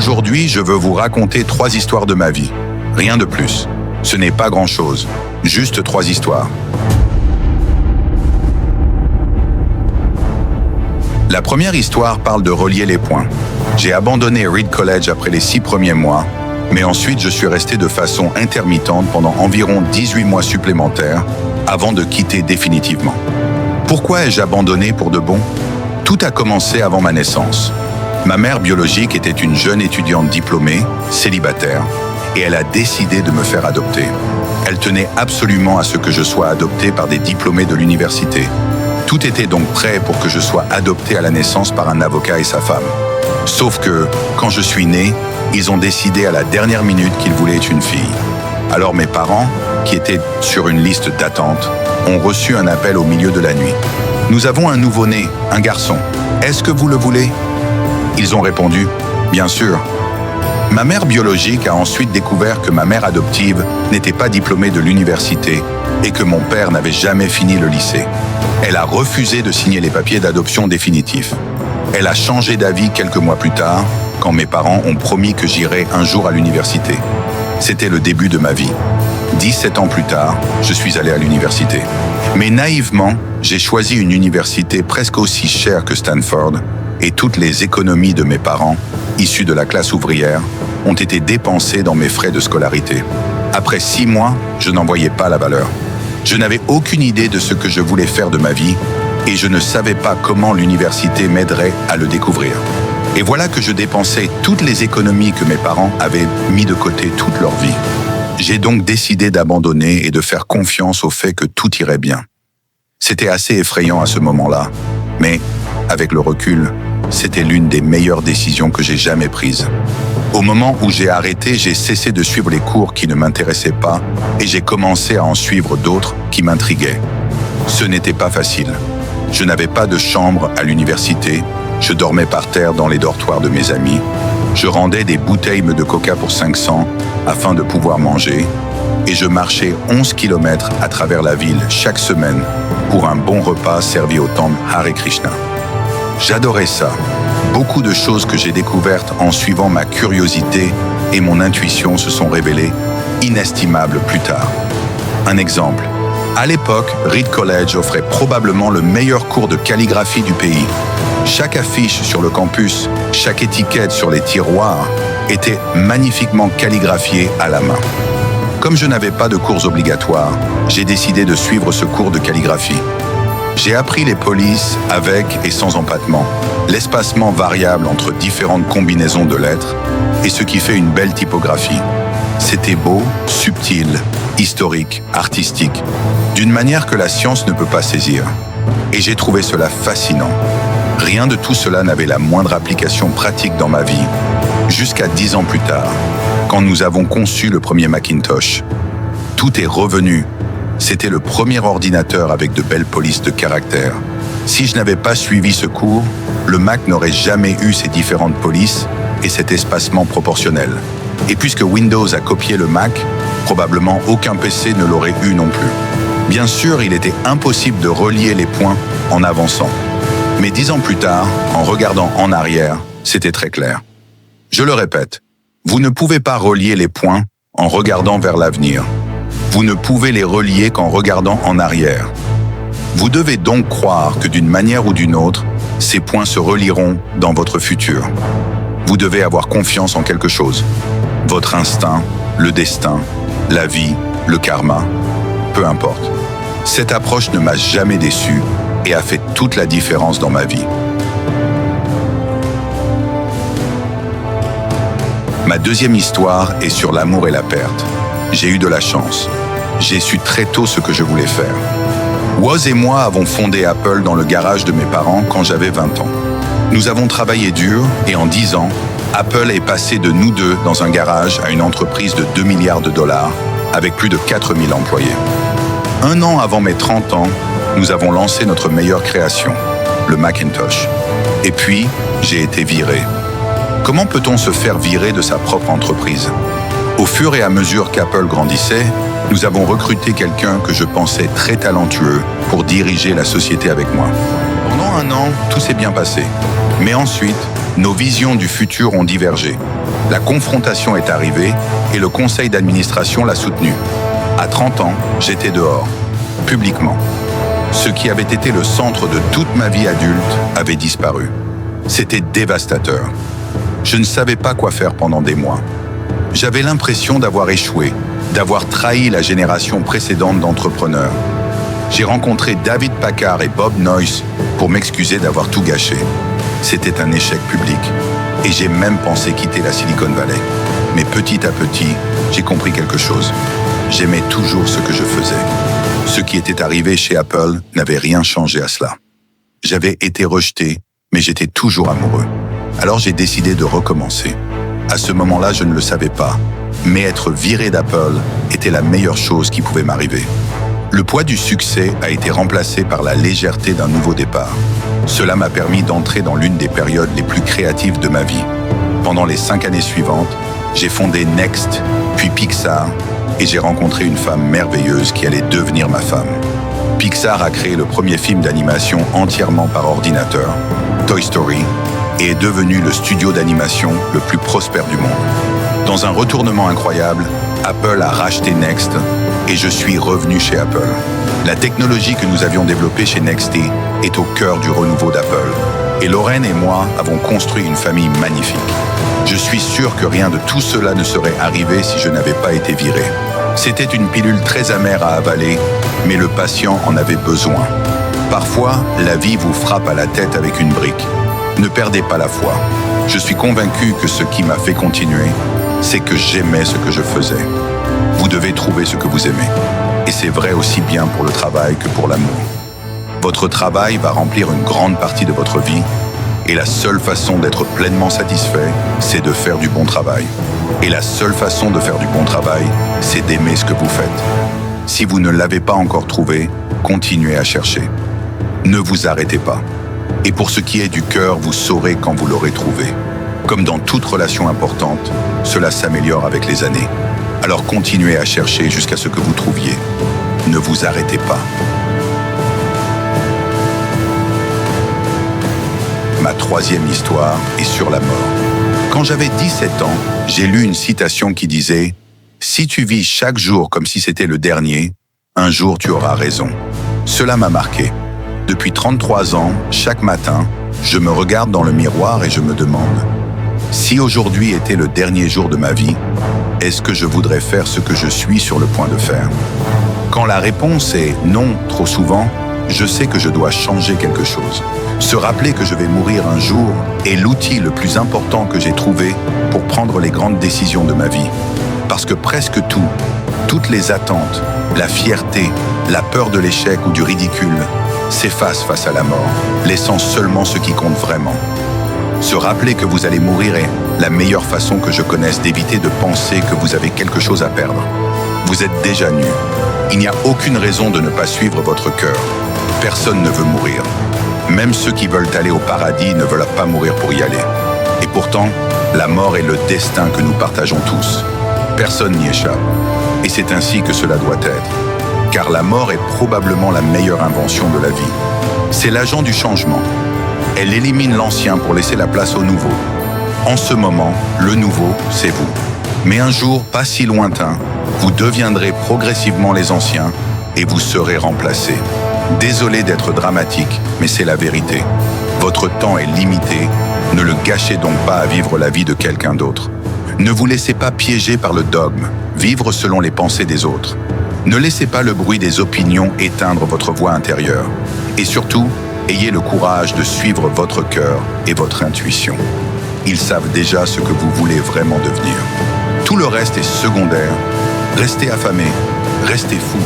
Aujourd'hui, je veux vous raconter 3 histoires de ma vie. Rien de plus. Ce n'est pas grand-chose. Juste 3 histoires. La première histoire parle de relier les points. J'ai abandonné Reed College après les 6 premiers mois, mais ensuite je suis resté de façon intermittente pendant environ 18 mois supplémentaires avant de quitter définitivement. Pourquoi ai-je abandonné pour de bon? Tout a commencé avant ma naissance. Ma mère biologique était une jeune étudiante diplômée, célibataire, et elle a décidé de me faire adopter. Elle tenait absolument à ce que je sois adopté par des diplômés de l'université. Tout était donc prêt pour que je sois adopté à la naissance par un avocat et sa femme. Sauf que, quand je suis né, ils ont décidé à la dernière minute qu'ils voulaient une fille. Alors mes parents, qui étaient sur une liste d'attente, ont reçu un appel au milieu de la nuit. « Nous avons un nouveau-né, un garçon. Est-ce que vous le voulez ?» Ils ont répondu « Bien sûr ». Ma mère biologique a ensuite découvert que ma mère adoptive n'était pas diplômée de l'université et que mon père n'avait jamais fini le lycée. Elle a refusé de signer les papiers d'adoption définitifs. Elle a changé d'avis quelques mois plus tard, quand mes parents ont promis que j'irais un jour à l'université. C'était le début de ma vie. 17 ans plus tard, je suis allé à l'université. Mais naïvement, j'ai choisi une université presque aussi chère que Stanford, et toutes les économies de mes parents, issus de la classe ouvrière, ont été dépensées dans mes frais de scolarité. Après 6 mois, je n'en voyais pas la valeur. Je n'avais aucune idée de ce que je voulais faire de ma vie, et je ne savais pas comment l'université m'aiderait à le découvrir. Et voilà que je dépensais toutes les économies que mes parents avaient mis de côté toute leur vie. J'ai donc décidé d'abandonner et de faire confiance au fait que tout irait bien. C'était assez effrayant à ce moment-là, mais avec le recul, c'était l'une des meilleures décisions que j'ai jamais prises. Au moment où j'ai arrêté, j'ai cessé de suivre les cours qui ne m'intéressaient pas et j'ai commencé à en suivre d'autres qui m'intriguaient. Ce n'était pas facile. Je n'avais pas de chambre à l'université, je dormais par terre dans les dortoirs de mes amis, je rendais des bouteilles de coca pour 500 afin de pouvoir manger et je marchais 11 km à travers la ville chaque semaine pour un bon repas servi au temple Hare Krishna. J'adorais ça. Beaucoup de choses que j'ai découvertes en suivant ma curiosité et mon intuition se sont révélées inestimables plus tard. Un exemple. À l'époque, Reed College offrait probablement le meilleur cours de calligraphie du pays. Chaque affiche sur le campus, chaque étiquette sur les tiroirs était magnifiquement calligraphiée à la main. Comme je n'avais pas de cours obligatoires, j'ai décidé de suivre ce cours de calligraphie. J'ai appris les polices avec et sans empattement, l'espacement variable entre différentes combinaisons de lettres et ce qui fait une belle typographie. C'était beau, subtil, historique, artistique, d'une manière que la science ne peut pas saisir. Et j'ai trouvé cela fascinant. Rien de tout cela n'avait la moindre application pratique dans ma vie, jusqu'à 10 ans plus tard, quand nous avons conçu le premier Macintosh. Tout est revenu. C'était le premier ordinateur avec de belles polices de caractère. Si je n'avais pas suivi ce cours, le Mac n'aurait jamais eu ces différentes polices et cet espacement proportionnel. Et puisque Windows a copié le Mac, probablement aucun PC ne l'aurait eu non plus. Bien sûr, il était impossible de relier les points en avançant. Mais 10 ans plus tard, en regardant en arrière, c'était très clair. Je le répète, vous ne pouvez pas relier les points en regardant vers l'avenir. Vous ne pouvez les relier qu'en regardant en arrière. Vous devez donc croire que d'une manière ou d'une autre, ces points se relieront dans votre futur. Vous devez avoir confiance en quelque chose. Votre instinct, le destin, la vie, le karma, peu importe. Cette approche ne m'a jamais déçu et a fait toute la différence dans ma vie. Ma deuxième histoire est sur l'amour et la perte. J'ai eu de la chance. J'ai su très tôt ce que je voulais faire. Woz et moi avons fondé Apple dans le garage de mes parents quand j'avais 20 ans. Nous avons travaillé dur et en 10 ans, Apple est passé de nous deux dans un garage à une entreprise de 2 milliards de dollars avec plus de 4000 employés. 1 an avant mes 30 ans, nous avons lancé notre meilleure création, le Macintosh. Et puis, j'ai été viré. Comment peut-on se faire virer de sa propre entreprise? Au fur et à mesure qu'Apple grandissait, nous avons recruté quelqu'un que je pensais très talentueux pour diriger la société avec moi. Pendant 1 an, tout s'est bien passé. Mais ensuite, nos visions du futur ont divergé. La confrontation est arrivée et le conseil d'administration l'a soutenu. À 30 ans, j'étais dehors, publiquement. Ce qui avait été le centre de toute ma vie adulte avait disparu. C'était dévastateur. Je ne savais pas quoi faire pendant des mois. J'avais l'impression d'avoir échoué, d'avoir trahi la génération précédente d'entrepreneurs. J'ai rencontré David Packard et Bob Noyce pour m'excuser d'avoir tout gâché. C'était un échec public. Et j'ai même pensé quitter la Silicon Valley. Mais petit à petit, j'ai compris quelque chose. J'aimais toujours ce que je faisais. Ce qui était arrivé chez Apple n'avait rien changé à cela. J'avais été rejeté, mais j'étais toujours amoureux. Alors j'ai décidé de recommencer. À ce moment-là, je ne le savais pas, mais être viré d'Apple était la meilleure chose qui pouvait m'arriver. Le poids du succès a été remplacé par la légèreté d'un nouveau départ. Cela m'a permis d'entrer dans l'une des périodes les plus créatives de ma vie. Pendant les 5 années suivantes, j'ai fondé Next, puis Pixar, et j'ai rencontré une femme merveilleuse qui allait devenir ma femme. Pixar a créé le premier film d'animation entièrement par ordinateur, Toy Story, et est devenu le studio d'animation le plus prospère du monde. Dans un retournement incroyable, Apple a racheté Next et je suis revenu chez Apple. La technologie que nous avions développée chez Nexty est au cœur du renouveau d'Apple. Et Lorraine et moi avons construit une famille magnifique. Je suis sûr que rien de tout cela ne serait arrivé si je n'avais pas été viré. C'était une pilule très amère à avaler, mais le patient en avait besoin. Parfois, la vie vous frappe à la tête avec une brique. Ne perdez pas la foi. Je suis convaincu que ce qui m'a fait continuer, c'est que j'aimais ce que je faisais. Vous devez trouver ce que vous aimez. Et c'est vrai aussi bien pour le travail que pour l'amour. Votre travail va remplir une grande partie de votre vie et la seule façon d'être pleinement satisfait, c'est de faire du bon travail. Et la seule façon de faire du bon travail, c'est d'aimer ce que vous faites. Si vous ne l'avez pas encore trouvé, continuez à chercher. Ne vous arrêtez pas. Et pour ce qui est du cœur, vous saurez quand vous l'aurez trouvé. Comme dans toute relation importante, cela s'améliore avec les années. Alors continuez à chercher jusqu'à ce que vous trouviez. Ne vous arrêtez pas. Ma troisième histoire est sur la mort. Quand j'avais 17 ans, j'ai lu une citation qui disait « Si tu vis chaque jour comme si c'était le dernier, un jour tu auras raison ». Cela m'a marqué. Depuis 33 ans, chaque matin, je me regarde dans le miroir et je me demande « Si aujourd'hui était le dernier jour de ma vie, est-ce que je voudrais faire ce que je suis sur le point de faire ?» Quand la réponse est non trop souvent, je sais que je dois changer quelque chose. Se rappeler que je vais mourir un jour est l'outil le plus important que j'ai trouvé pour prendre les grandes décisions de ma vie. Parce que presque tout, toutes les attentes, la fierté, la peur de l'échec ou du ridicule, s'effacent face à la mort, laissant seulement ce qui compte vraiment. Se rappeler que vous allez mourir est la meilleure façon que je connaisse d'éviter de penser que vous avez quelque chose à perdre. Vous êtes déjà nu. Il n'y a aucune raison de ne pas suivre votre cœur. Personne ne veut mourir. Même ceux qui veulent aller au paradis ne veulent pas mourir pour y aller. Et pourtant, la mort est le destin que nous partageons tous. Personne n'y échappe. Et c'est ainsi que cela doit être. Car la mort est probablement la meilleure invention de la vie. C'est l'agent du changement. Elle élimine l'ancien pour laisser la place au nouveau. En ce moment, le nouveau, c'est vous. Mais un jour, pas si lointain, vous deviendrez progressivement les anciens et vous serez remplacés. Désolé d'être dramatique, mais c'est la vérité. Votre temps est limité, ne le gâchez donc pas à vivre la vie de quelqu'un d'autre. Ne vous laissez pas piéger par le dogme, vivre selon les pensées des autres. Ne laissez pas le bruit des opinions éteindre votre voix intérieure. Et surtout, ayez le courage de suivre votre cœur et votre intuition. Ils savent déjà ce que vous voulez vraiment devenir. Tout le reste est secondaire. Restez affamé, restez fou.